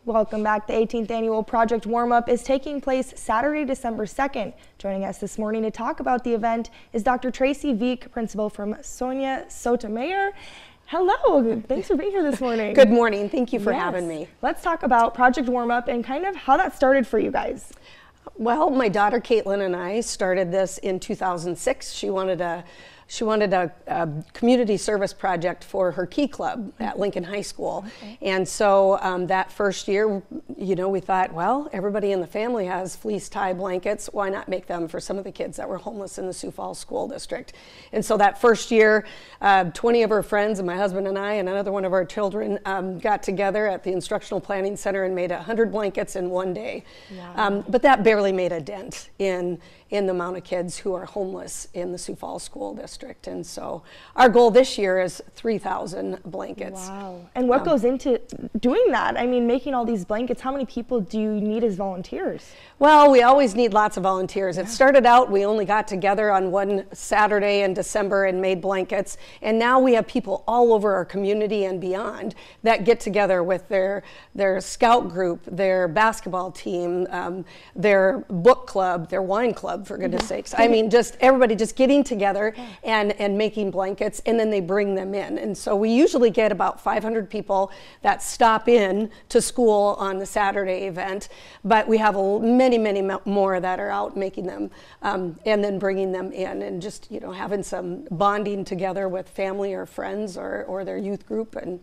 Welcome back. The 18th annual Project Warm-Up is taking place Saturday, December 2nd. Joining us this morning to talk about the event is Dr. Tracy Veek, principal from Sonia Sotomayor. Hello, thanks for being here this morning. Good morning, thank you for having me. Let's talk about Project Warm-Up and kind of how that started for you guys. Well, my daughter Caitlin and I started this in 2006. She wanted a community service project for her Key Club at Lincoln High School. Okay. And so that first year, you know, we thought, well, everybody in the family has fleece tie blankets. Why not make them for some of the kids that were homeless in the Sioux Falls School District? And so that first year, 20 of her friends and my husband and I and another one of our children got together at the Instructional Planning Center and made 100 blankets in one day. Wow. But that barely made a dent in the amount of kids who are homeless in the Sioux Falls School District. And so our goal this year is 3,000 blankets. Wow. And what goes into doing that? I mean, making all these blankets, how many people do you need as volunteers? Well, we always need lots of volunteers. Yeah. It started out, we only got together on one Saturday in December and made blankets. And now we have people all over our community and beyond that get together with their scout group, their basketball team, their book club, their wine club, for goodness sakes. I mean, just everybody just getting together and making blankets, and then they bring them in. And so we usually get about 500 people that stop in to school on the Saturday event, but we have many more that are out making them and then bringing them in, and just, you know, having some bonding together with family or friends or their youth group, and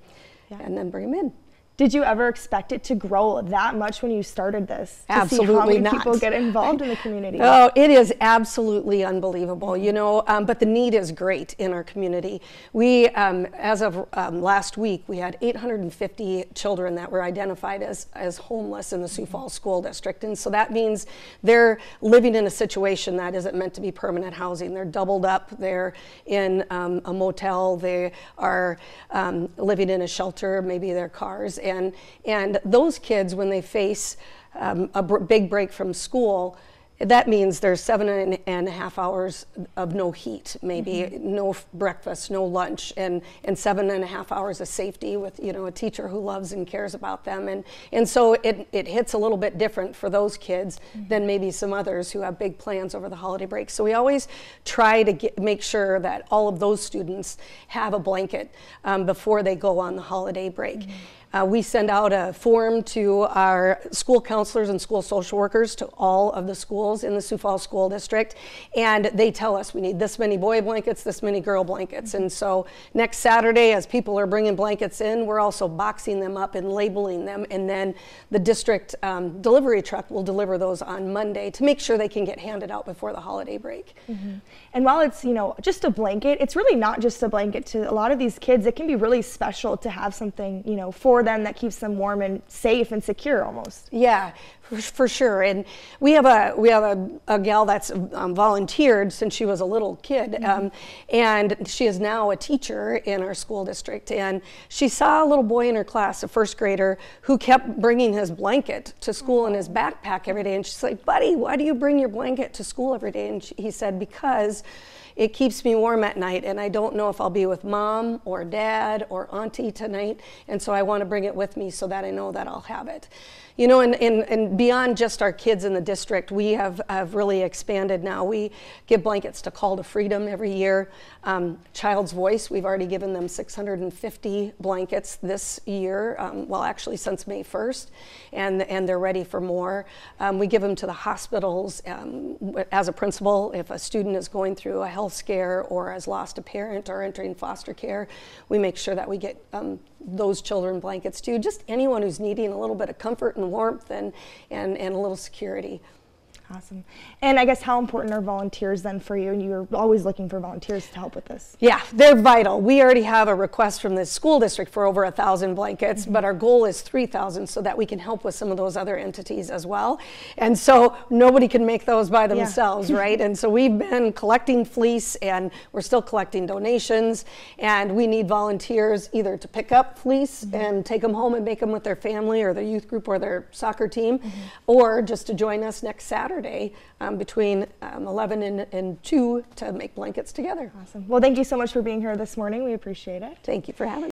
then bring them in. Did you ever expect it to grow that much when you started this? Absolutely to see not. how many people get involved in the community? Oh, it is absolutely unbelievable, you know, but the need is great in our community. We, as of last week, we had 850 children that were identified as homeless in the Sioux Falls School District. And so that means they're living in a situation that isn't meant to be permanent housing. They're doubled up, they're in a motel, they are living in a shelter, maybe their cars. And those kids, when they face a big break from school, that means there's 7.5 hours of no heat, maybe no breakfast, no lunch, and 7.5 hours of safety with, you know, a teacher who loves and cares about them. And so it hits a little bit different for those kids than maybe some others who have big plans over the holiday break. So we always try to make sure that all of those students have a blanket before they go on the holiday break. We send out a form to our school counselors and school social workers to all of the schools in the Sioux Falls School District, and they tell us we need this many boy blankets, this many girl blankets. And so next Saturday, as people are bringing blankets in, we're also boxing them up and labeling them, and then the district delivery truck will deliver those on Monday to make sure they can get handed out before the holiday break. And while it's, you know, just a blanket, it's really not just a blanket. To a lot of these kids, it can be really special to have something, you know, for them that keeps them warm and safe and secure almost. Yeah, for sure. And we have a gal that's volunteered since she was a little kid, and she is now a teacher in our school district. And she saw a little boy in her class, a first grader, who kept bringing his blanket to school in his backpack every day. And she's like, "Buddy, why do you bring your blanket to school every day?" And he said, "Because it keeps me warm at night, and I don't know if I'll be with mom or dad or auntie tonight, and so I want to bring it with me so that I know that I'll have it." You know, and beyond just our kids in the district, we have really expanded now. We give blankets to Call to Freedom every year. Child's Voice, we've already given them 650 blankets this year, well, actually since May 1st, and they're ready for more. We give them to the hospitals. As a principal, if a student is going through a health scare or has lost a parent or entering foster care, we make sure that we get those children blankets too. Just anyone who's needing a little bit of comfort and warmth and a little security. Awesome. And I guess how important are volunteers then for you? And you're always looking for volunteers to help with this. Yeah, they're vital. We already have a request from the school district for over 1,000 blankets, but our goal is 3,000 so that we can help with some of those other entities as well. And so nobody can make those by themselves, right? And so we've been collecting fleece, and we're still collecting donations, and we need volunteers either to pick up fleece and take them home and make them with their family or their youth group or their soccer team, or just to join us next Saturday between 11 and 2 to make blankets together. Awesome. Well, thank you so much for being here this morning. We appreciate it. Thank you for having me.